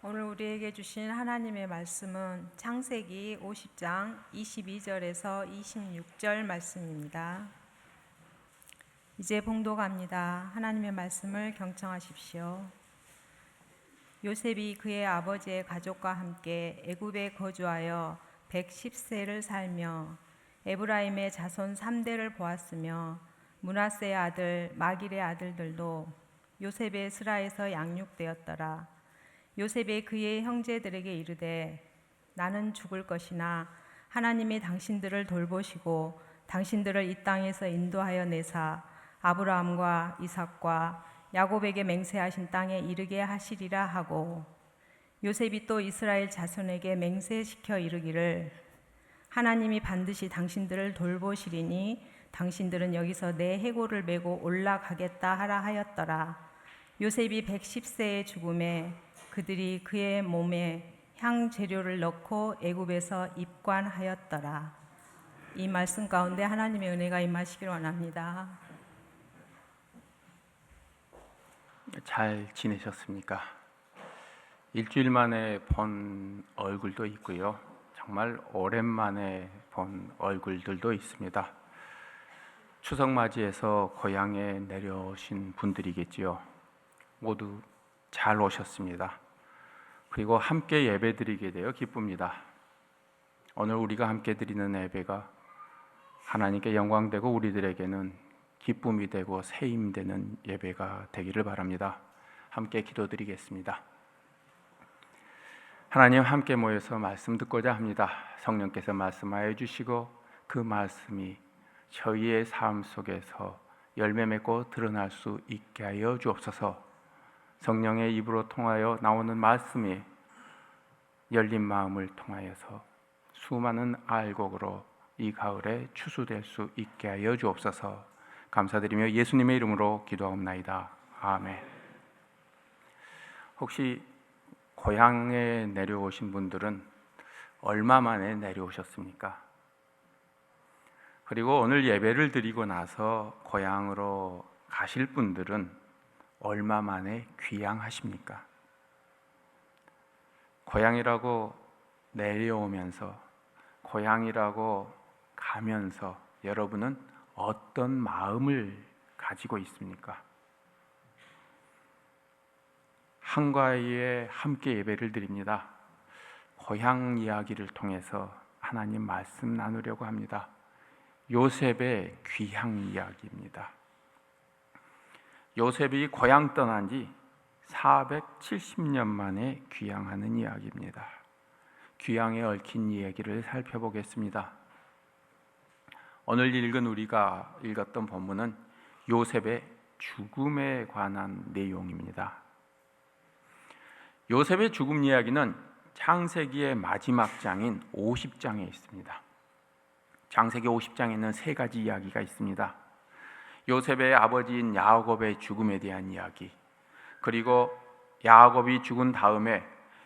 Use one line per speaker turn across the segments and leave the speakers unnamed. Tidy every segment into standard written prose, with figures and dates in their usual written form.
오늘 우리에게 주신 하나님의 말씀은 창세기 50장 22절에서 26절 말씀입니다. 이제 봉독합니다. 하나님의 말씀을 경청하십시오. 요셉이 그의 아버지의 가족과 함께 애굽에 거주하여 110세를 살며 에브라임의 자손 3대를 보았으며 므낫세의 아들 마길의 아들들도 요셉의 스라에서 양육되었더라. 요셉이 그의 형제들에게 이르되 나는 죽을 것이나 하나님이 당신들을 돌보시고 당신들을 이 땅에서 인도하여 내사 아브라함과 이삭과 야곱에게 맹세하신 땅에 이르게 하시리라 하고, 요셉이 또 이스라엘 자손에게 맹세시켜 이르기를 하나님이 반드시 당신들을 돌보시리니 당신들은 여기서 내 해골을 메고 올라가겠다 하라 하였더라. 요셉이 110세의 죽음에 그들이 그의 몸에 향 재료를 넣고 애굽에서 입관하였더라. 이 말씀 가운데 하나님의 은혜가 임하시길 원합니다.
잘 지내셨습니까? 일주일 만에 본 얼굴도 있고요. 정말 오랜만에 본 얼굴들도 있습니다. 추석 맞이해서 고향에 내려오신 분들이겠지요. 모두 잘 오셨습니다. 그리고 함께 예배드리게 되어 기쁩니다. 오늘 우리가 함께 드리는 예배가 하나님께 영광되고 우리들에게는 기쁨이 되고 세임되는 예배가 되기를 바랍니다. 함께 기도드리겠습니다. 하나님, 함께 모여서 말씀 듣고자 합니다. 성령께서 말씀하여 주시고 그 말씀이 저희의 삶 속에서 열매 맺고 드러날 수 있게 하여 주옵소서. 성령의 입으로 통하여 나오는 말씀이 열린 마음을 통하여서 수많은 알곡으로 이 가을에 추수될 수 있게 하여 주옵소서. 감사드리며 예수님의 이름으로 기도하옵나이다. 아멘. 혹시 고향에 내려오신 분들은 얼마 만에 내려오셨습니까? 그리고 오늘 예배를 드리고 나서 고향으로 가실 분들은 얼마 만에 귀향하십니까? 고향이라고 내려오면서, 고향이라고 가면서 여러분은 어떤 마음을 가지고 있습니까? 한가위에 함께 예배를 드립니다. 고향 이야기를 통해서 하나님 말씀 나누려고 합니다. 요셉의 귀향 이야기입니다. 요셉이 고향 떠난 지 470년 만에 귀향하는 이야기입니다. 귀향에 얽힌 이야기를 살펴보겠습니다. 오늘 우리가 읽었던 본문은 요셉의 죽음에 관한 내용입니다. 요셉의 죽음 이야기는 창세기의 마지막 장인 50장에 있습니다. 창세기 50장에는 세 가지 이야기가 있습니다. 요셉의 아버지인 야곱의 죽음에 대한 이야기, 그리고 야곱이 죽은 다음에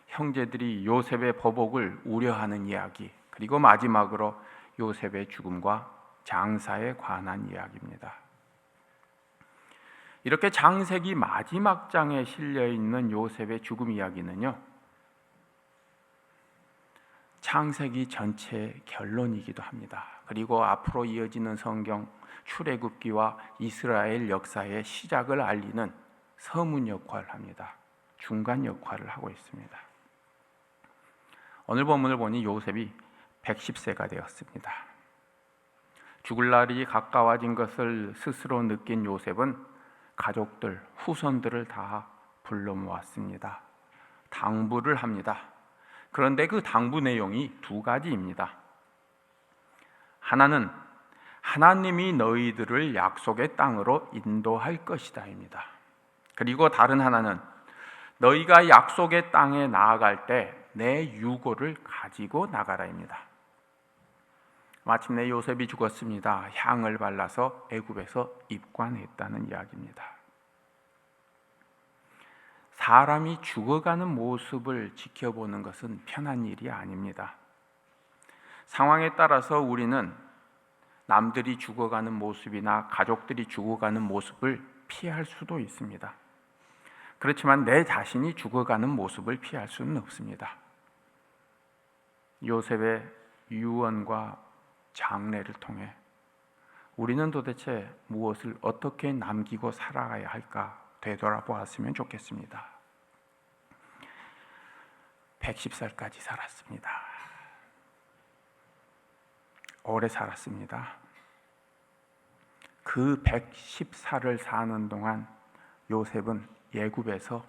형제들이 요셉의 보복을 우려하는 이야기, 그리고 마지막으로 요셉의 죽음과 장사에 관한 이야기입니다. 이렇게 창세기 마지막 장에 실려 있는 요셉의 죽음 이야기는요, 창세기 전체의 결론이기도 합니다. 그리고 앞으로 이어지는 성경 출애굽기와 이스라엘 역사의 시작을 알리는 서문 역할을 합니다. 중간 역할을 하고 있습니다. 오늘 본문을 보니 요셉이 110세가 되었습니다. 죽을 날이 가까워진 것을 스스로 느낀 요셉은 가족들, 후손들을 다 불러 모았습니다. 당부를 합니다. 그런데 그 당부 내용이 두 가지입니다. 하나는 하나님이 너희들을 약속의 땅으로 인도할 것이다입니다. 그리고 다른 하나는 너희가 약속의 땅에 나아갈 때 내 유고를 가지고 나가라입니다. 마침내 요셉이 죽었습니다. 향을 발라서 애굽에서 입관했다는 이야기입니다. 사람이 죽어가는 모습을 지켜보는 것은 편한 일이 아닙니다. 상황에 따라서 우리는 남들이 죽어가는 모습이나 가족들이 죽어가는 모습을 피할 수도 있습니다. 그렇지만 내 자신이 죽어가는 모습을 피할 수는 없습니다. 요셉의 유언과 장례를 통해 우리는 도대체 무엇을 어떻게 남기고 살아가야 할까 되돌아보았으면 좋겠습니다. 110살까지 살았습니다. 오래 살았습니다. 그 110살을 사는 동안 요셉은 애굽에서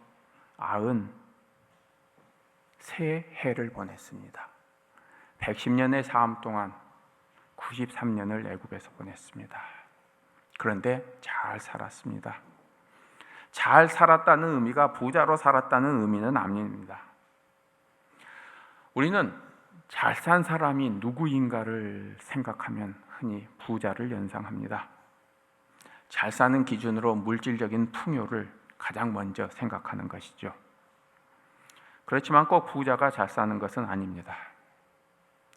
93해를 보냈습니다. 110년의 삶 동안 93년을 애굽에서 보냈습니다. 그런데 잘 살았습니다. 잘 살았다는 의미가 부자로 살았다는 의미는 아닙니다. 우리는 잘 산 사람이 누구인가를 생각하면 흔히 부자를 연상합니다. 잘 사는 기준으로 물질적인 풍요를 가장 먼저 생각하는 것이죠. 그렇지만 꼭 부자가 잘 사는 것은 아닙니다.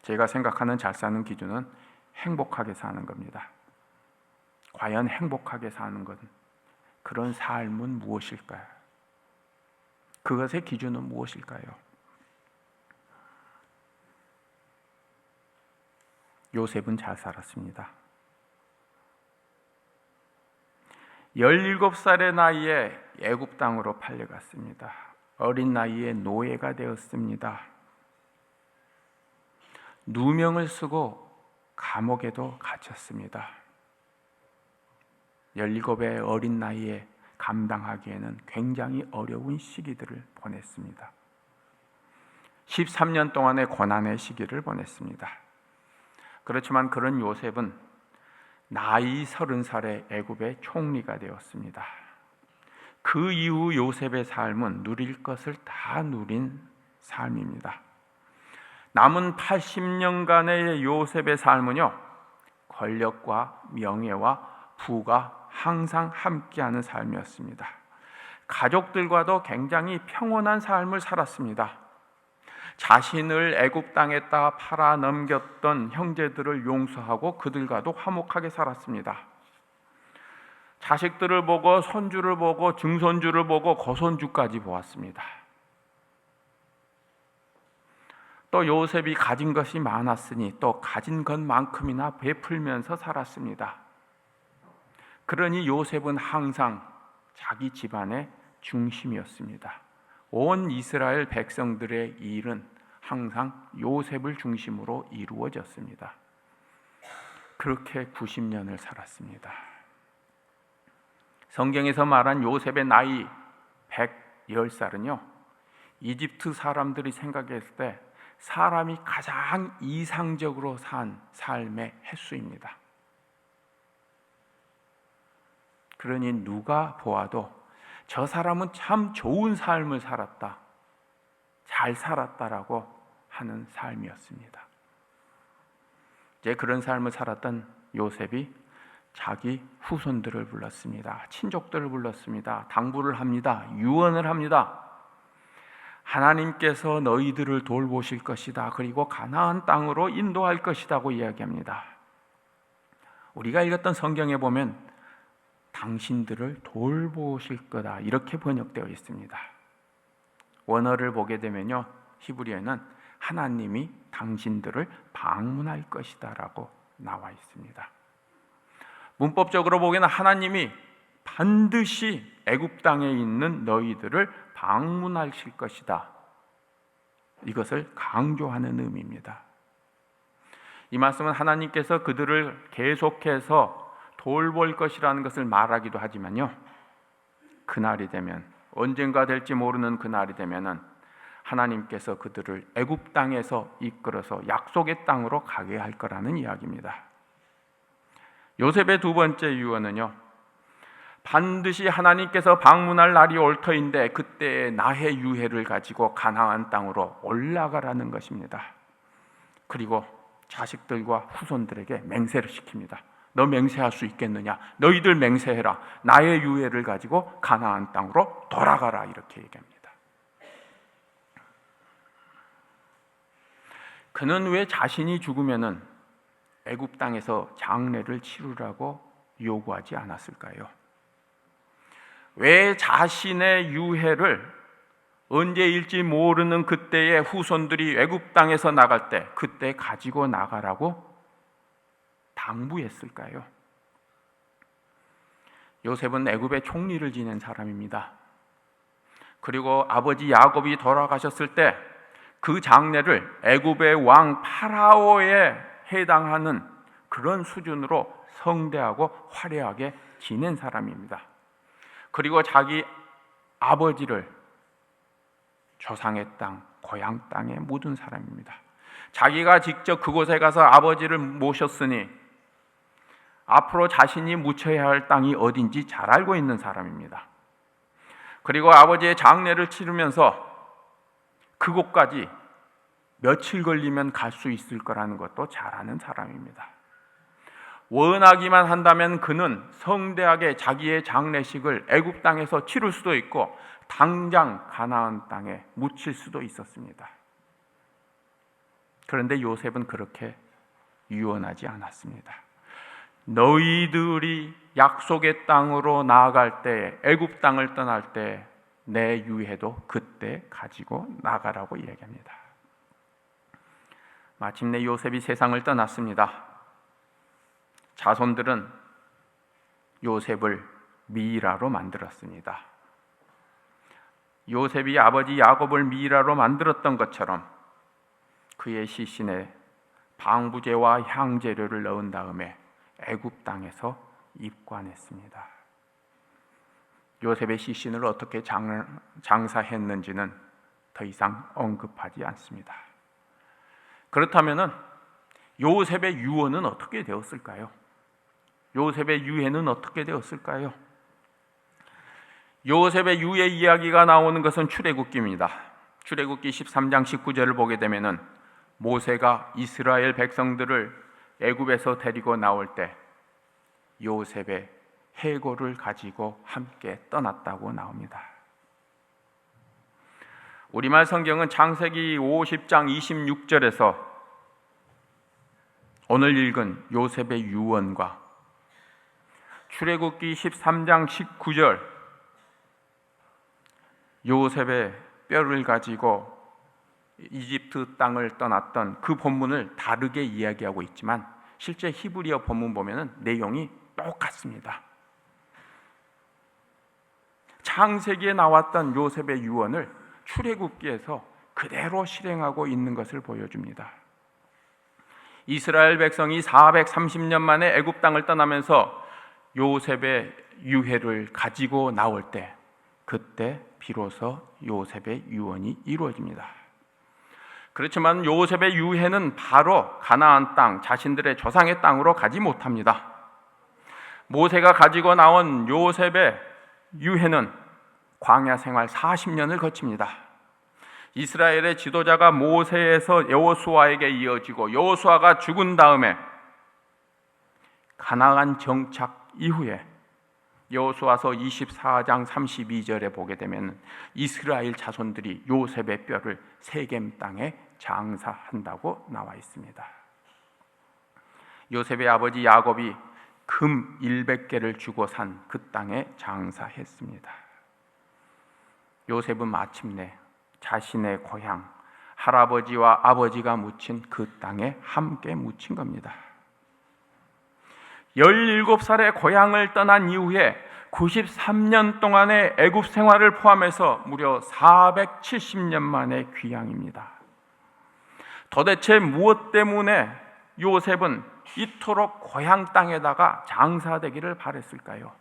제가 생각하는 잘 사는 기준은 행복하게 사는 겁니다. 과연 행복하게 사는 것, 그런 삶은 무엇일까요? 그것의 기준은 무엇일까요? 요셉은 잘 살았습니다. 17살의 나이에 애굽 땅으로 팔려갔습니다. 어린 나이에 노예가 되었습니다. 누명을 쓰고 감옥에도 갇혔습니다. 17의 어린 나이에 감당하기에는 굉장히 어려운 시기들을 보냈습니다. 13년 동안의 고난의 시기를 보냈습니다. 그렇지만 그런 요셉은 나이 30살에 애굽의 총리가 되었습니다. 그 이후 요셉의 삶은 누릴 것을 다 누린 삶입니다. 남은 80년간의 요셉의 삶은요, 권력과 명예와 부가 항상 함께하는 삶이었습니다. 가족들과도 굉장히 평온한 삶을 살았습니다. 자신을 애굽 땅에다 팔아 넘겼던 형제들을 용서하고 그들과도 화목하게 살았습니다. 자식들을 보고 손주를 보고 증손주를 보고 고손주까지 보았습니다. 또 요셉이 가진 것이 많았으니 또 가진 것만큼이나 베풀면서 살았습니다. 그러니 요셉은 항상 자기 집안의 중심이었습니다. 온 이스라엘 백성들의 일은 항상 요셉을 중심으로 이루어졌습니다. 그렇게 90년을 살았습니다. 성경에서 말한 요셉의 나이 110살은요, 이집트 사람들이 생각했을 때 사람이 가장 이상적으로 산 삶의 횟수입니다. 그러니 누가 보아도 저 사람은 참 좋은 삶을 살았다, 잘 살았다라고 하는 삶이었습니다. 이제 그런 삶을 살았던 요셉이 자기 후손들을 불렀습니다. 친족들을 불렀습니다. 당부를 합니다. 유언을 합니다. 하나님께서 너희들을 돌보실 것이다. 그리고 가나안 땅으로 인도할 것이라고 이야기합니다. 우리가 읽었던 성경에 보면 당신들을 돌보실 거다, 이렇게 번역되어 있습니다. 원어를 보게 되면요, 히브리어는 하나님이 당신들을 방문할 것이다 라고 나와 있습니다. 문법적으로 보기에는 하나님이 반드시 애굽 땅에 있는 너희들을 방문하실 것이다, 이것을 강조하는 의미입니다. 이 말씀은 하나님께서 그들을 계속해서 돌볼 것이라는 것을 말하기도 하지만요, 그날이 되면, 언젠가 될지 모르는 그날이 되면은 하나님께서 그들을 애굽 땅에서 이끌어서 약속의 땅으로 가게 할 거라는 이야기입니다. 요셉의 두 번째 유언은요, 반드시 하나님께서 방문할 날이 올 터인데 그때의 나의 유해를 가지고 가나안 땅으로 올라가라는 것입니다. 그리고 자식들과 후손들에게 맹세를 시킵니다. 너 맹세할 수 있겠느냐? 너희들 맹세해라. 나의 유해를 가지고 가나안 땅으로 돌아가라, 이렇게 얘기합니다. 그는 왜 자신이 죽으면은 애굽 땅에서 장례를 치르라고 요구하지 않았을까요? 왜 자신의 유해를 언제일지 모르는 그때에 후손들이 애굽 땅에서 나갈 때 그때 가지고 나가라고 당부했을까요? 요셉은 애굽의 총리를 지낸 사람입니다. 그리고 아버지 야곱이 돌아가셨을 때 그 장례를 애굽의 왕 파라오에 해당하는 그런 수준으로 성대하고 화려하게 지낸 사람입니다. 그리고 자기 아버지를 조상의 땅, 고향 땅에 묻은 사람입니다. 자기가 직접 그곳에 가서 아버지를 모셨으니 앞으로 자신이 묻혀야 할 땅이 어딘지 잘 알고 있는 사람입니다. 그리고 아버지의 장례를 치르면서 그곳까지 며칠 걸리면 갈 수 있을 거라는 것도 잘 아는 사람입니다. 원하기만 한다면 그는 성대하게 자기의 장례식을 애굽 땅에서 치를 수도 있고 당장 가나안 땅에 묻힐 수도 있었습니다. 그런데 요셉은 그렇게 유언하지 않았습니다. 너희들이 약속의 땅으로 나아갈 때, 애굽 땅을 떠날 때 내 유해도 그때 가지고 나가라고 이야기합니다. 마침내 요셉이 세상을 떠났습니다. 자손들은 요셉을 미라로 만들었습니다. 요셉이 아버지 야곱을 미라로 만들었던 것처럼 그의 시신에 방부제와 향재료를 넣은 다음에 애굽 땅에서 입관했습니다. 요셉의 시신을 어떻게 장사했는지는 더 이상 언급하지 않습니다. 그렇다면 요셉의 유언은 어떻게 되었을까요? 요셉의 유해는 어떻게 되었을까요? 요셉의 유해 이야기가 나오는 것은 출애굽기입니다. 출애굽기 13장 19절을 보게 되면은 모세가 이스라엘 백성들을 애굽에서 데리고 나올 때 요셉의 해골을 가지고 함께 떠났다고 나옵니다. 우리말 성경은 창세기 50장 26절에서 오늘 읽은 요셉의 유언과 출애굽기 13장 19절 요셉의 뼈를 가지고 이집트 땅을 떠났던 그 본문을 다르게 이야기하고 있지만 실제 히브리어 본문 보면은 내용이 똑같습니다. 창세기에 나왔던 요셉의 유언을 출애굽기에서 그대로 실행하고 있는 것을 보여줍니다. 이스라엘 백성이 430년 만에 애굽 땅을 떠나면서 요셉의 유해를 가지고 나올 때 그때 비로소 요셉의 유언이 이루어집니다. 그렇지만 요셉의 유해는 바로 가나안 땅, 자신들의 조상의 땅으로 가지 못합니다. 모세가 가지고 나온 요셉의 유해는 광야 생활 40년을 거칩니다. 이스라엘의 지도자가 모세에서 여호수아에게 이어지고 여호수아가 죽은 다음에 가나안 정착 이후에 여호수아서 24장 32절에 보게 되면 이스라엘 자손들이 요셉의 뼈를 세겜 땅에 장사한다고 나와 있습니다. 요셉의 아버지 야곱이 금 100개를 주고 산 그 땅에 장사했습니다. 요셉은 마침내 자신의 고향, 할아버지와 아버지가 묻힌 그 땅에 함께 묻힌 겁니다. 17살에 고향을 떠난 이후에 93년 동안의 애굽 생활을 포함해서 무려 470년 만의 귀향입니다. 도대체 무엇 때문에 요셉은 이토록 고향 땅에다가 장사되기를 바랬을까요?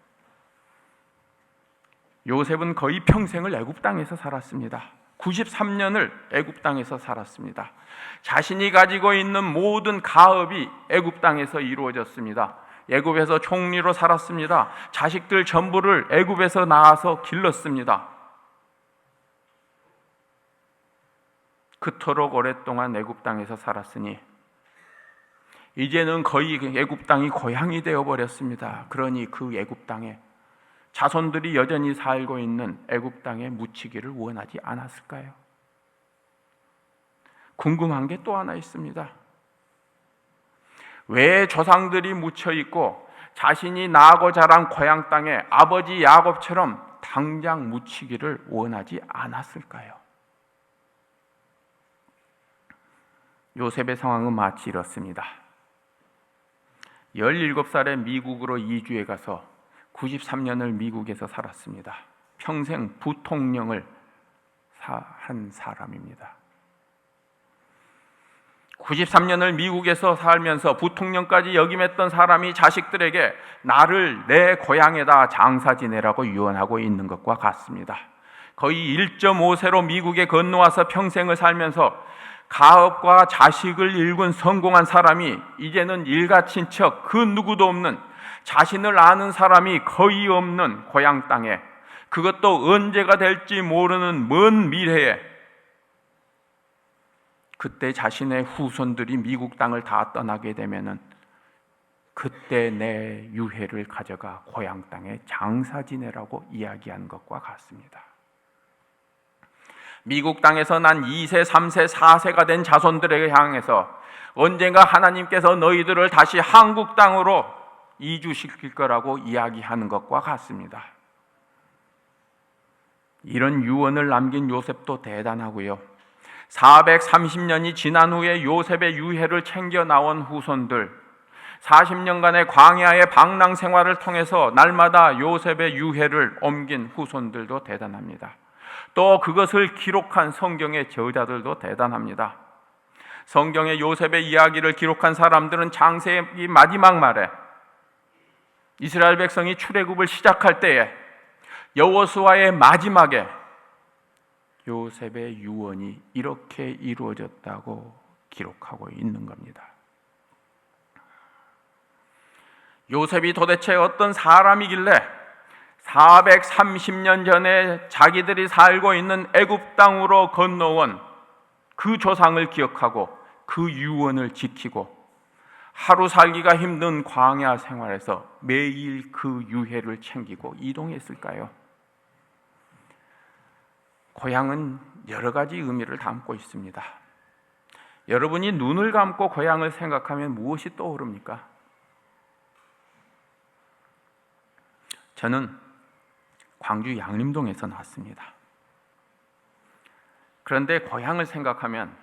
요셉은 거의 평생을 애굽 땅에서 살았습니다. 93년을 애굽 땅에서 살았습니다. 자신이 가지고 있는 모든 가업이 애굽 땅에서 이루어졌습니다. 애굽에서 총리로 살았습니다. 자식들 전부를 애굽에서 낳아서 길렀습니다. 그토록 오랫동안 애굽 땅에서 살았으니 이제는 거의 애굽 땅이 고향이 되어버렸습니다. 그러니 그 애굽 땅에 자손들이 여전히 살고 있는 애굽 땅에 묻히기를 원하지 않았을까요? 궁금한 게 또 하나 있습니다. 왜 조상들이 묻혀 있고 자신이 나고 자란 고향 땅에 아버지 야곱처럼 당장 묻히기를 원하지 않았을까요? 요셉의 상황은 마치 이렇습니다. 17살에 미국으로 이주해 가서 93년을 미국에서 살았습니다. 평생 부통령을 한 사람입니다. 93년을 미국에서 살면서 부통령까지 역임했던 사람이 자식들에게 나를 내 고향에다 장사 지내라고 유언하고 있는 것과 같습니다. 거의 1.5세로 미국에 건너와서 평생을 살면서 가업과 자식을 일군 성공한 사람이 이제는 일가친 척 그 누구도 없는, 자신을 아는 사람이 거의 없는 고향 땅에, 그것도 언제가 될지 모르는 먼 미래에, 그때 자신의 후손들이 미국 땅을 다 떠나게 되면은 그때 내 유해를 가져가 고향 땅에 장사 지내라고 이야기한 것과 같습니다. 미국 땅에서 난 2세, 3세, 4세가 된 자손들에게 향해서 언젠가 하나님께서 너희들을 다시 한국 땅으로 이주시킬 거라고 이야기하는 것과 같습니다. 이런 유언을 남긴 요셉도 대단하고요. 430년이 지난 후에 요셉의 유해를 챙겨 나온 후손들, 40년간의 광야의 방랑 생활을 통해서 날마다 요셉의 유해를 옮긴 후손들도 대단합니다. 또 그것을 기록한 성경의 저자들도 대단합니다. 성경의 요셉의 이야기를 기록한 사람들은 창세기 마지막 말에 이스라엘 백성이 출애굽을 시작할 때에 여호수아의 마지막에 요셉의 유언이 이렇게 이루어졌다고 기록하고 있는 겁니다. 요셉이 도대체 어떤 사람이길래 430년 전에 자기들이 살고 있는 애굽 땅으로 건너온 그 조상을 기억하고 그 유언을 지키고 하루 살기가 힘든 광야 생활에서 매일 그 유해를 챙기고 이동했을까요? 고향은 여러 가지 의미를 담고 있습니다. 여러분이 눈을 감고 고향을 생각하면 무엇이 떠오릅니까? 저는 광주 양림동에서 나왔습니다. 그런데 고향을 생각하면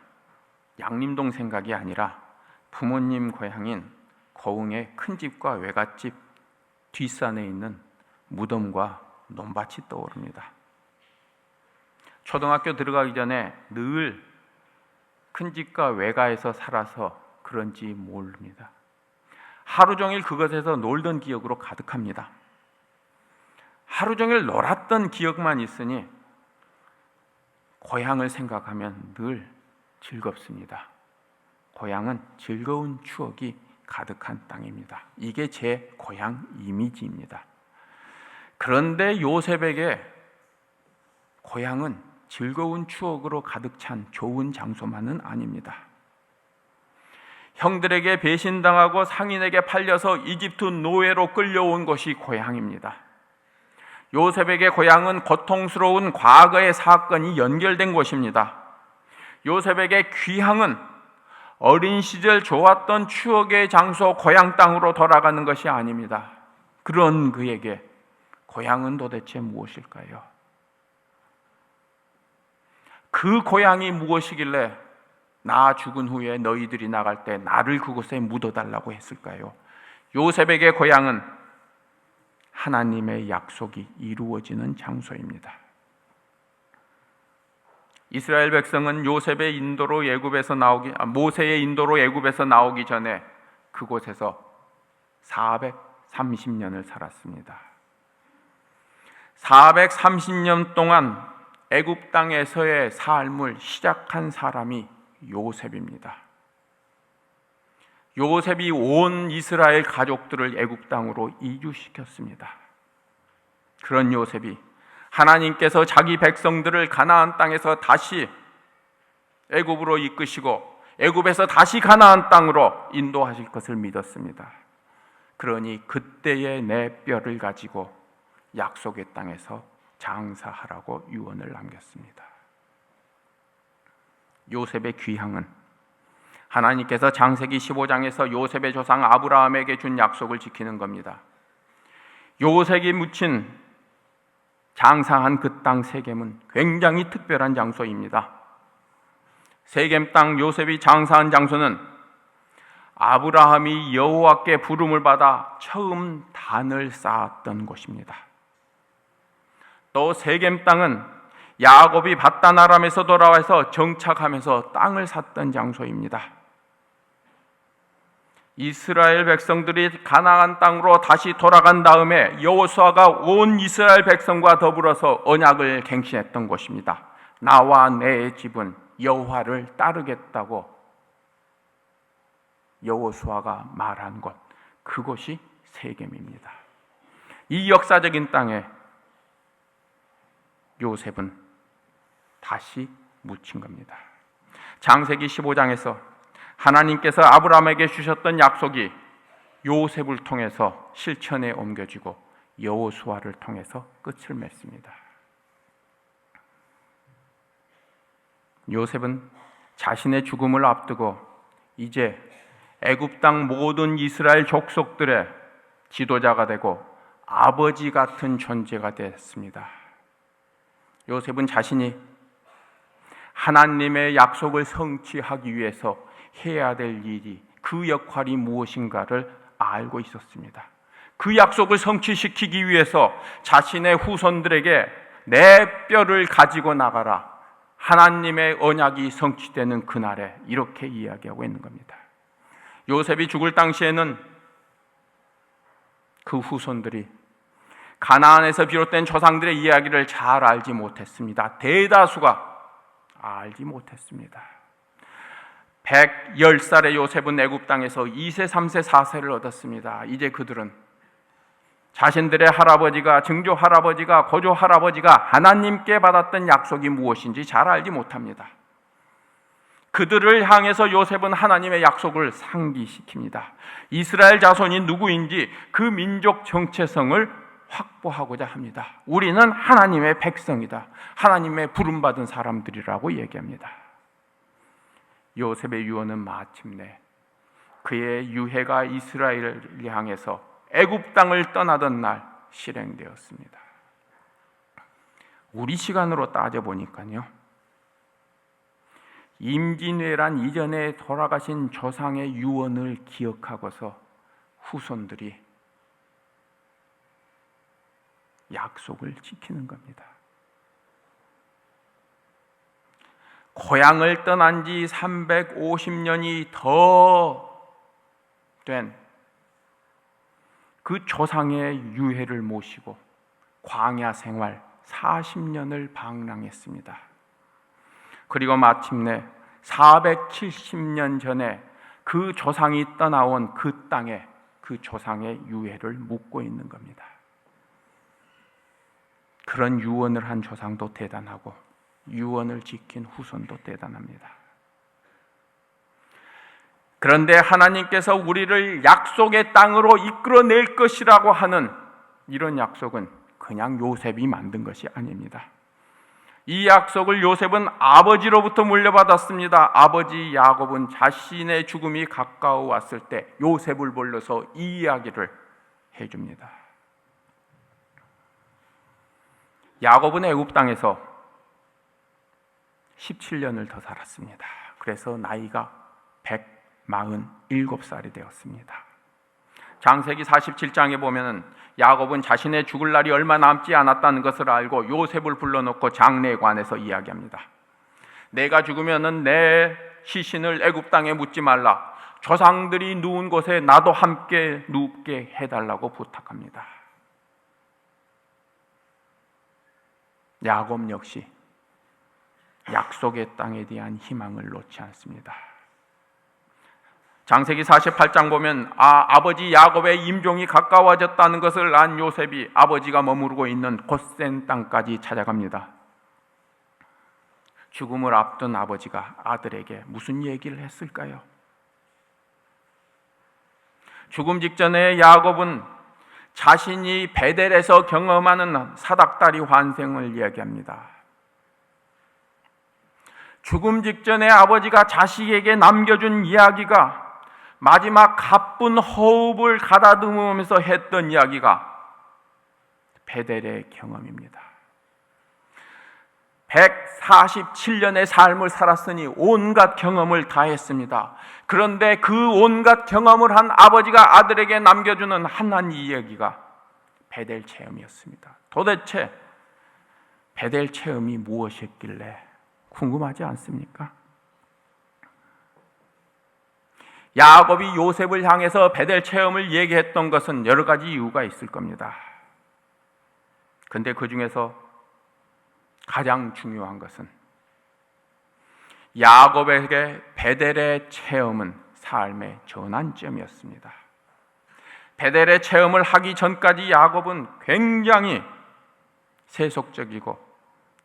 양림동 생각이 아니라 부모님 고향인 고흥의 큰 집과 외갓집 뒷산에 있는 무덤과 논밭이 떠오릅니다. 초등학교 들어가기 전에 늘 큰 집과 외가에서 살아서 그런지 모릅니다. 하루 종일 그것에서 놀던 기억으로 가득합니다. 하루 종일 놀았던 기억만 있으니 고향을 생각하면 늘 즐겁습니다. 고향은 즐거운 추억이 가득한 땅입니다. 이게 제 고향 이미지입니다. 그런데 요셉에게 고향은 즐거운 추억으로 가득 찬 좋은 장소만은 아닙니다. 형들에게 배신당하고 상인에게 팔려서 이집트 노예로 끌려온 곳이 고향입니다. 요셉에게 고향은 고통스러운 과거의 사건이 연결된 곳입니다. 요셉에게 귀향은 어린 시절 좋았던 추억의 장소 고향 땅으로 돌아가는 것이 아닙니다. 그런 그에게 고향은 도대체 무엇일까요? 그 고향이 무엇이길래 나 죽은 후에 너희들이 나갈 때 나를 그곳에 묻어달라고 했을까요? 요셉에게 고향은 하나님의 약속이 이루어지는 장소입니다. 이스라엘 백성은 요셉의 인도로 모세의 인도로 애굽에서 나오기 전에 그곳에서 430년을 살았습니다. 430년 동안 애굽 땅에서의 삶을 시작한 사람이 요셉입니다. 요셉이 온 이스라엘 가족들을 애굽 땅으로 이주시켰습니다. 그런 요셉이 하나님께서 자기 백성들을 가나안 땅에서 다시 애굽으로 이끄시고 애굽에서 다시 가나안 땅으로 인도하실 것을 믿었습니다. 그러니 그때의 내 뼈를 가지고 약속의 땅에서 장사하라고 유언을 남겼습니다. 요셉의 귀향은 하나님께서 창세기 15장에서 요셉의 조상 아브라함에게 준 약속을 지키는 겁니다. 요셉이 묻힌 장사한 그 땅 세겜은 굉장히 특별한 장소입니다. 세겜 땅 요셉이 장사한 장소는 아브라함이 여호와께 부름을 받아 처음 단을 쌓았던 곳입니다. 또 세겜 땅은 야곱이 밧단 아람에서 돌아와서 정착하면서 땅을 샀던 장소입니다. 이스라엘 백성들이 가나안 땅으로 다시 돌아간 다음에 여호수아가 온 이스라엘 백성과 더불어서 언약을 갱신했던 곳입니다. 나와 내 집은 여호와를 따르겠다고 여호수아가 말한 곳, 그곳이 세겜입니다. 이 역사적인 땅에 요셉은 다시 묻힌 겁니다. 창세기 15장에서 하나님께서 아브라함에게 주셨던 약속이 요셉을 통해서 실천에 옮겨지고 여호수아를 통해서 끝을 맺습니다. 요셉은 자신의 죽음을 앞두고 이제 애굽 땅 모든 이스라엘 족속들의 지도자가 되고 아버지 같은 존재가 됐습니다. 요셉은 자신이 하나님의 약속을 성취하기 위해서 해야 될 일이, 그 역할이 무엇인가를 알고 있었습니다. 그 약속을 성취시키기 위해서 자신의 후손들에게 내 뼈를 가지고 나가라, 하나님의 언약이 성취되는 그날에, 이렇게 이야기하고 있는 겁니다. 요셉이 죽을 당시에는 그 후손들이 가나안에서 비롯된 조상들의 이야기를 잘 알지 못했습니다. 대다수가 알지 못했습니다. 110살의 요셉은 애굽 땅에서 2세, 3세, 4세를 얻었습니다. 이제 그들은 자신들의 할아버지가, 증조 할아버지가, 고조 할아버지가 하나님께 받았던 약속이 무엇인지 잘 알지 못합니다. 그들을 향해서 요셉은 하나님의 약속을 상기시킵니다. 이스라엘 자손이 누구인지 그 민족 정체성을 확보하고자 합니다. 우리는 하나님의 백성이다, 하나님의 부름받은 사람들이라고 얘기합니다. 요셉의 유언은 마침내 그의 유해가 이스라엘을 향해서 애굽 땅을 떠나던 날 실행되었습니다. 우리 시간으로 따져보니까요, 임진왜란 이전에 돌아가신 조상의 유언을 기억하고서 후손들이 약속을 지키는 겁니다. 고향을 떠난 지 350년이 더 된 그 조상의 유해를 모시고 광야 생활 40년을 방랑했습니다. 그리고 마침내 470년 전에 그 조상이 떠나온 그 땅에 그 조상의 유해를 묻고 있는 겁니다. 그런 유언을 한 조상도 대단하고 유언을 지킨 후손도 대단합니다. 그런데 하나님께서 우리를 약속의 땅으로 이끌어낼 것이라고 하는 이런 약속은 그냥 요셉이 만든 것이 아닙니다. 이 약속을 요셉은 아버지로부터 물려받았습니다. 아버지 야곱은 자신의 죽음이 가까워 왔을 때 요셉을 불러서 이 이야기를 해줍니다. 야곱은 애굽 땅에서 17년을 더 살았습니다. 그래서 나이가 147살이 되었습니다. 창세기 47장에 보면 야곱은 자신의 죽을 날이 얼마 남지 않았다는 것을 알고 요셉을 불러놓고 장례관에서 이야기합니다. 내가 죽으면 내 시신을 애굽 땅에 묻지 말라, 조상들이 누운 곳에 나도 함께 눕게 해달라고 부탁합니다. 야곱 역시 약속의 땅에 대한 희망을 놓지 않습니다. 창세기 48장 보면 아버지 야곱의 임종이 가까워졌다는 것을 안 요셉이 아버지가 머무르고 있는 고센 땅까지 찾아갑니다. 죽음을 앞둔 아버지가 아들에게 무슨 얘기를 했을까요? 죽음 직전에 야곱은 자신이 베델에서 경험하는 사닥다리 환생을 이야기합니다. 죽음 직전에 아버지가 자식에게 남겨준 이야기가, 마지막 가쁜 호흡을 가다듬으면서 했던 이야기가 베델의 경험입니다. 147년의 삶을 살았으니 온갖 경험을 다 했습니다. 그런데 그 온갖 경험을 한 아버지가 아들에게 남겨주는 한 이야기가 베델 체험이었습니다. 도대체 베델 체험이 무엇이었길래 궁금하지 않습니까? 야곱이 요셉을 향해서 베델 체험을 얘기했던 것은 여러 가지 이유가 있을 겁니다. 그런데 그 중에서 가장 중요한 것은 야곱에게 베델의 체험은 삶의 전환점이었습니다. 베델의 체험을 하기 전까지 야곱은 굉장히 세속적이고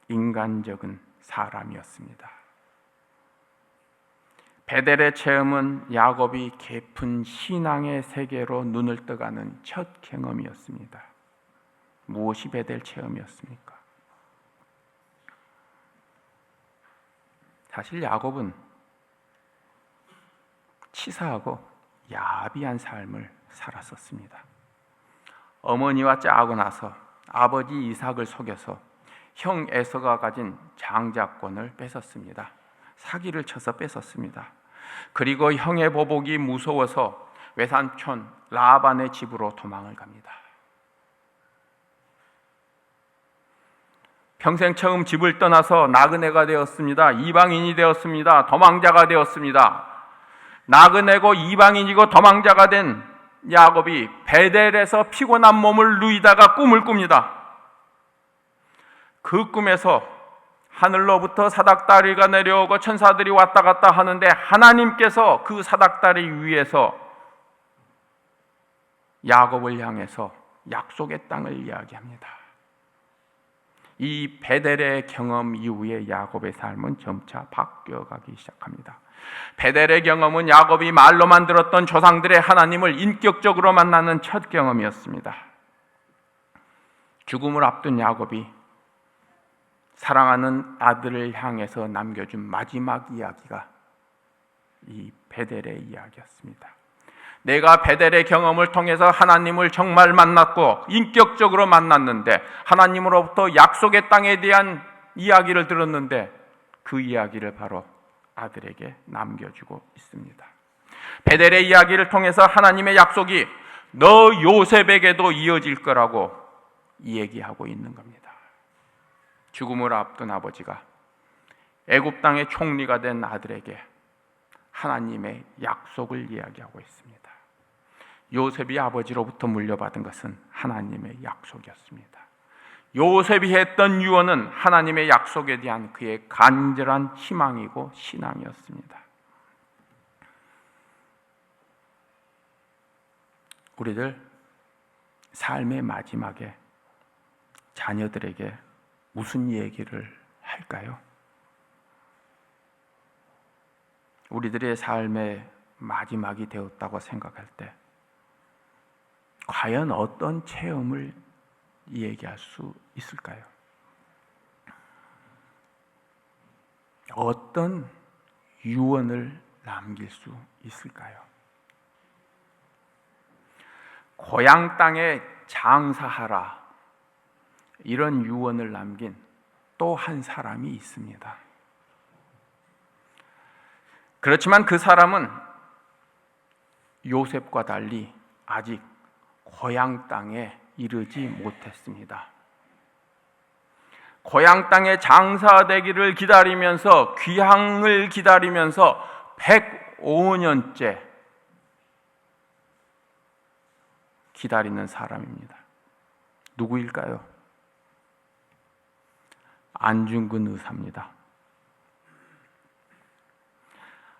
인간적인 사람이었습니다. 베델의 체험은 야곱이 깊은 신앙의 세계로 눈을 떠가는 첫 경험이었습니다. 무엇이 베델 체험이었습니까? 사실 야곱은 치사하고 야비한 삶을 살았었습니다. 어머니와 짜고 나서 아버지 이삭을 속여서 형 에서가 가진 장자권을 뺏었습니다. 사기를 쳐서 뺏었습니다. 그리고 형의 보복이 무서워서 외삼촌 라반의 집으로 도망을 갑니다. 평생 처음 집을 떠나서 나그네가 되었습니다. 이방인이 되었습니다. 도망자가 되었습니다. 나그네고 이방인이고 도망자가 된 야곱이 베델에서 피곤한 몸을 누이다가 꿈을 꿉니다. 그 꿈에서 하늘로부터 사닥다리가 내려오고 천사들이 왔다 갔다 하는데 하나님께서 그 사닥다리 위에서 야곱을 향해서 약속의 땅을 이야기합니다. 이 베델의 경험 이후에 야곱의 삶은 점차 바뀌어가기 시작합니다. 베델의 경험은 야곱이 말로만 들었던 조상들의 하나님을 인격적으로 만나는 첫 경험이었습니다. 죽음을 앞둔 야곱이 사랑하는 아들을 향해서 남겨준 마지막 이야기가 이 베델의 이야기였습니다. 내가 베델의 경험을 통해서 하나님을 정말 만났고 인격적으로 만났는데 하나님으로부터 약속의 땅에 대한 이야기를 들었는데 그 이야기를 바로 아들에게 남겨주고 있습니다. 베델의 이야기를 통해서 하나님의 약속이 너 요셉에게도 이어질 거라고 얘기하고 있는 겁니다. 죽음을 앞둔 아버지가 애굽 땅의 총리가 된 아들에게 하나님의 약속을 이야기하고 있습니다. 요셉이 아버지로부터 물려받은 것은 하나님의 약속이었습니다. 요셉이 했던 유언은 하나님의 약속에 대한 그의 간절한 희망이고 신앙이었습니다. 우리들 삶의 마지막에 자녀들에게 무슨 얘기를 할까요? 우리들의 삶의 마지막이 되었다고 생각할 때 과연 어떤 체험을 얘기할 수 있을까요? 어떤 유언을 남길 수 있을까요? 고향 땅에 장사하라, 이런 유언을 남긴 또 한 사람이 있습니다. 그렇지만 그 사람은 요셉과 달리 아직 고향 땅에 이르지 못했습니다. 고향 땅에 장사되기를 기다리면서 귀향을 기다리면서 105년째 기다리는 사람입니다. 누구일까요? 안중근 의사입니다.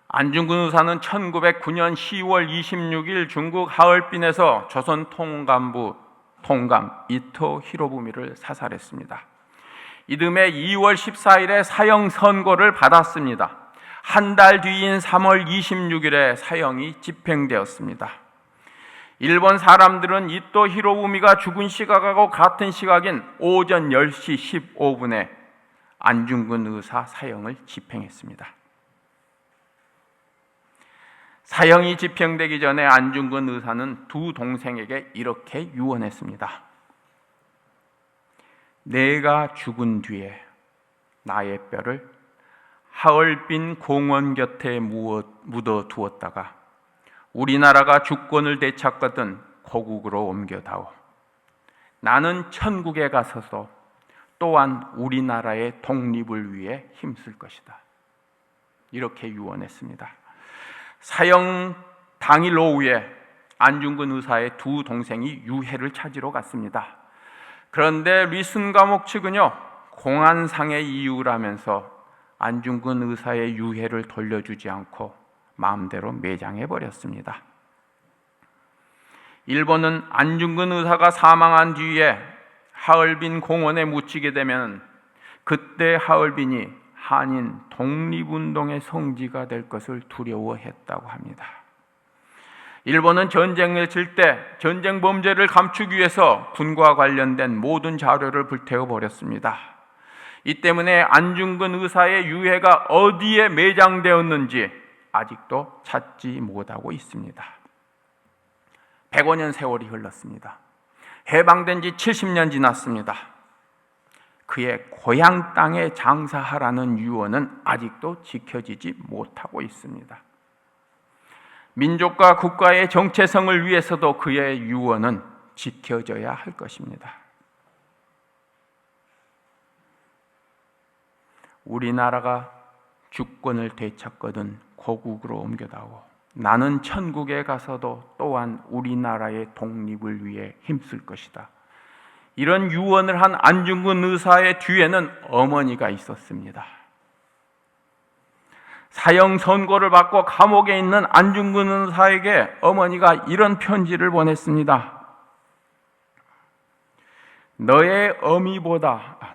안중근 의사는 1909년 10월 26일 중국 하얼빈에서 조선 통감부 통감 이토 히로부미를 사살했습니다. 이듬해 2월 14일에 사형 선고를 받았습니다. 한 달 뒤인 3월 26일에 사형이 집행되었습니다. 일본 사람들은 이토 히로부미가 죽은 시각하고 같은 시각인 오전 10시 15분에 안중근 의사 사형을 집행했습니다. 사형이 집행되기 전에 안중근 의사는 두 동생에게 이렇게 유언했습니다. 내가 죽은 뒤에 나의 뼈를 하얼빈 공원 곁에 묻어 두었다가 우리나라가 주권을 되찾거든 고국으로 옮겨다오. 나는 천국에 가서도 또한 우리나라의 독립을 위해 힘쓸 것이다. 이렇게 유언했습니다. 사형 당일 오후에 안중근 의사의 두 동생이 유해를 찾으러 갔습니다. 그런데 리슨 감옥 측은요, 공안상의 이유라면서 안중근 의사의 유해를 돌려주지 않고 마음대로 매장해 버렸습니다. 일본은 안중근 의사가 사망한 뒤에 하얼빈 공원에 묻히게 되면 그때 하얼빈이 한인 독립운동의 성지가 될 것을 두려워했다고 합니다. 일본은 전쟁을 칠 때 전쟁 범죄를 감추기 위해서 군과 관련된 모든 자료를 불태워 버렸습니다. 이 때문에 안중근 의사의 유해가 어디에 매장되었는지 아직도 찾지 못하고 있습니다. 105년 세월이 흘렀습니다. 해방된 지 70년 지났습니다. 그의 고향 땅에 장사하라는 유언은 아직도 지켜지지 못하고 있습니다. 민족과 국가의 정체성을 위해서도 그의 유언은 지켜져야 할 것입니다. 우리나라가 주권을 되찾거든 고국으로 옮겨다오. 나는 천국에 가서도 또한 우리나라의 독립을 위해 힘쓸 것이다. 이런 유언을 한 안중근 의사의 뒤에는 어머니가 있었습니다. 사형 선고를 받고 감옥에 있는 안중근 의사에게 어머니가 이런 편지를 보냈습니다.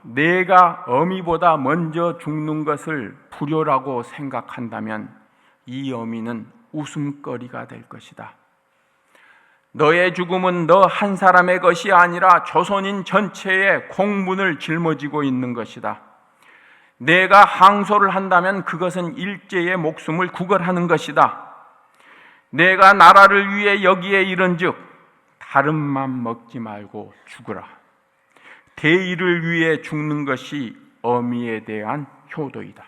내가 어미보다 먼저 죽는 것을 불효라고 생각한다면 이 어미는 웃음거리가 될 것이다. 너의 죽음은 너 한 사람의 것이 아니라 조선인 전체의 공문을 짊어지고 있는 것이다. 내가 항소를 한다면 그것은 일제의 목숨을 구걸하는 것이다. 내가 나라를 위해 여기에 이른즉 다른 맘 먹지 말고 죽으라. 대의를 위해 죽는 것이 어미에 대한 효도이다.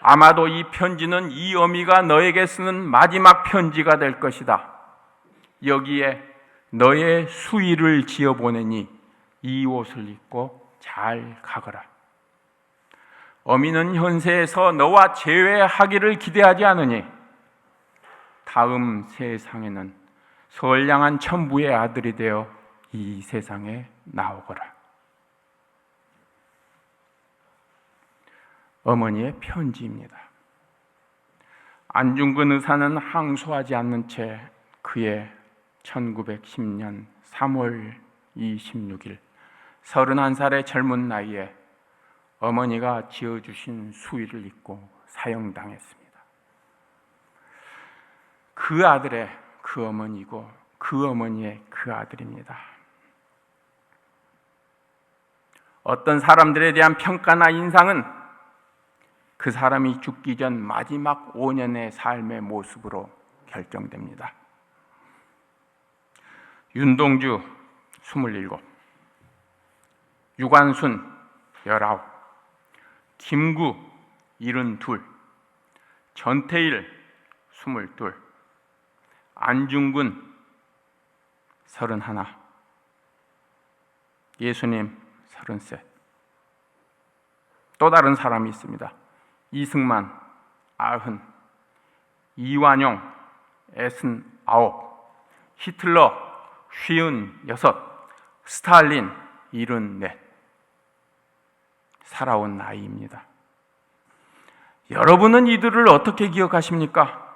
아마도 이 편지는 이 어미가 너에게 쓰는 마지막 편지가 될 것이다. 여기에 너의 수의를 지어 보내니 이 옷을 입고 잘 가거라. 어미는 현세에서 너와 재회하기를 기대하지 않으니 다음 세상에는 선량한 천부의 아들이 되어 이 세상에 나오거라. 어머니의 편지입니다. 안중근 의사는 항소하지 않는 채 그의 1910년 3월 26일 31살의 젊은 나이에 어머니가 지어주신 수의를 입고 사형당했습니다. 그 아들의 그 어머니고 그 어머니의 그 아들입니다. 어떤 사람들에 대한 평가나 인상은 그 사람이 죽기 전 마지막 5년의 삶의 모습으로 결정됩니다. 윤동주 27, 유관순 19, 김구 72, 전태일 22, 안중근 31, 예수님 33. 또 다른 사람이 있습니다. 이승만 90, 이완용 69, 히틀러 56, 스탈린 74. 살아온 나이입니다. 여러분은 이들을 어떻게 기억하십니까?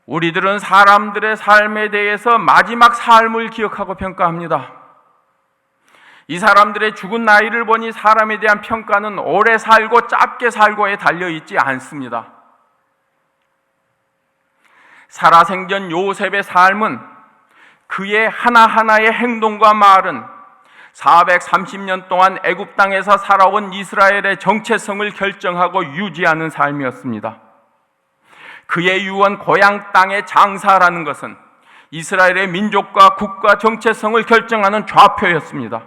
우리들은 사람들의 삶에 대해서 마지막 삶을 기억하고 평가합니다. 이 사람들의 죽은 나이를 보니 사람에 대한 평가는 오래 살고 짧게 살고에 달려있지 않습니다. 살아생전 요셉의 삶은 그의 하나하나의 행동과 말은 430년 동안 애굽 땅에서 살아온 이스라엘의 정체성을 결정하고 유지하는 삶이었습니다. 그의 유언 고향 땅의 장사라는 것은 이스라엘의 민족과 국가 정체성을 결정하는 좌표였습니다.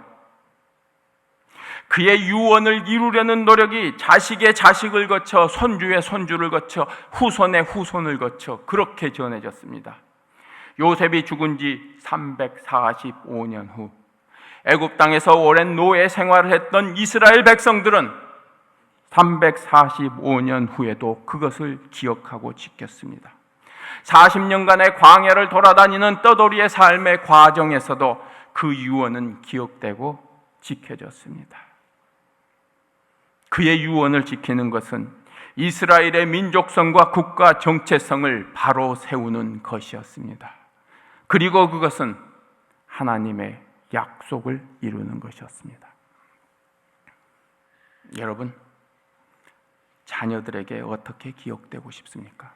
그의 유언을 이루려는 노력이 자식의 자식을 거쳐 손주의 손주를 거쳐 후손의 후손을 거쳐 그렇게 전해졌습니다. 요셉이 죽은 지 345년 후 애굽 땅에서 오랜 노예 생활을 했던 이스라엘 백성들은 345년 후에도 그것을 기억하고 지켰습니다. 40년간의 광야를 돌아다니는 떠돌이의 삶의 과정에서도 그 유언은 기억되고 지켜졌습니다. 그의 유언을 지키는 것은 이스라엘의 민족성과 국가 정체성을 바로 세우는 것이었습니다. 그리고 그것은 하나님의 약속을 이루는 것이었습니다. 여러분, 자녀들에게 어떻게 기억되고 싶습니까?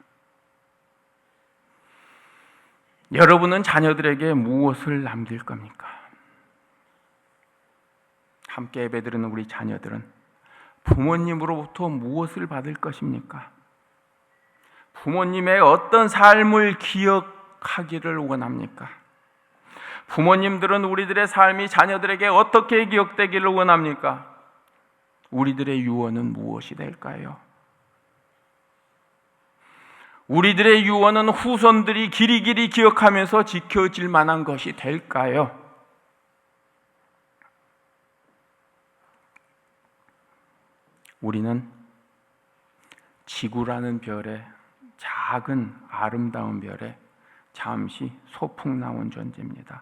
여러분은 자녀들에게 무엇을 남길 겁니까? 함께 예배드리는 우리 자녀들은 부모님으로부터 무엇을 받을 것입니까? 부모님의 어떤 삶을 기억하기를 원합니까? 부모님들은 우리들의 삶이 자녀들에게 어떻게 기억되기를 원합니까? 우리들의 유언은 무엇이 될까요? 우리들의 유언은 후손들이 길이길이 기억하면서 지켜질 만한 것이 될까요? 우리는 지구라는 별에, 작은 아름다운 별에 잠시 소풍 나온 존재입니다.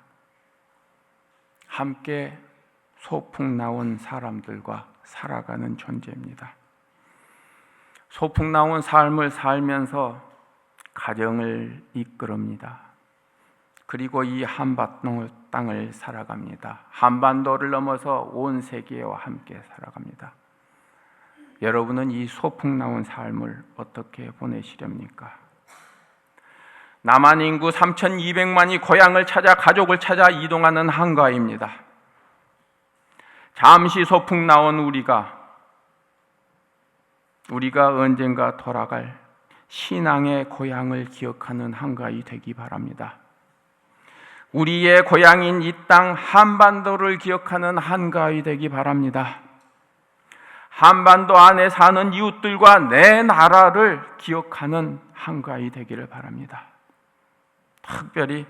함께 소풍 나온 사람들과 살아가는 존재입니다. 소풍 나온 삶을 살면서 가정을 이끌읍니다. 그리고 이 한반도 땅을 살아갑니다. 한반도를 넘어서 온 세계와 함께 살아갑니다. 여러분은 이 소풍 나온 삶을 어떻게 보내시렵니까? 남한 인구 3,200만이 고향을 찾아 가족을 찾아 이동하는 한가위입니다. 잠시 소풍 나온 우리가 언젠가 돌아갈 신앙의 고향을 기억하는 한가위 되기 바랍니다. 우리의 고향인 이 땅 한반도를 기억하는 한가위 되기 바랍니다. 한반도 안에 사는 이웃들과 내 나라를 기억하는 한가위 되기를 바랍니다. 특별히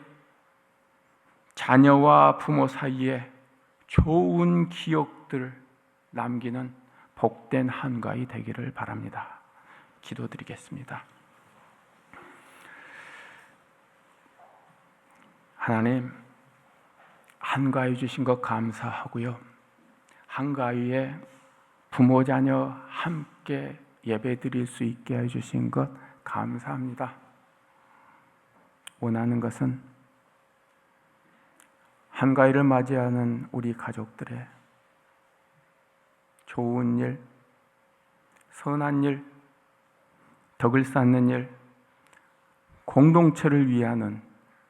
자녀와 부모 사이에 좋은 기억들을 남기는 복된 한가위 되기를 바랍니다. 기도드리겠습니다. 하나님, 한가위 주신 것 감사하고요. 한가위에 부모 자녀 함께 예배드릴 수 있게 해주신 것 감사합니다. 원하는 것은 한가위를 맞이하는 우리 가족들의 좋은 일, 선한 일, 덕을 쌓는 일, 공동체를 위하는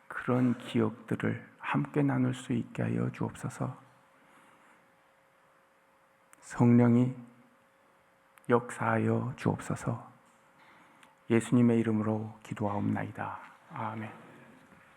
그런 기억들을 함께 나눌 수 있게 하여 주옵소서. 성령이 역사하여 주옵소서. 예수님의 이름으로 기도하옵나이다. 아멘.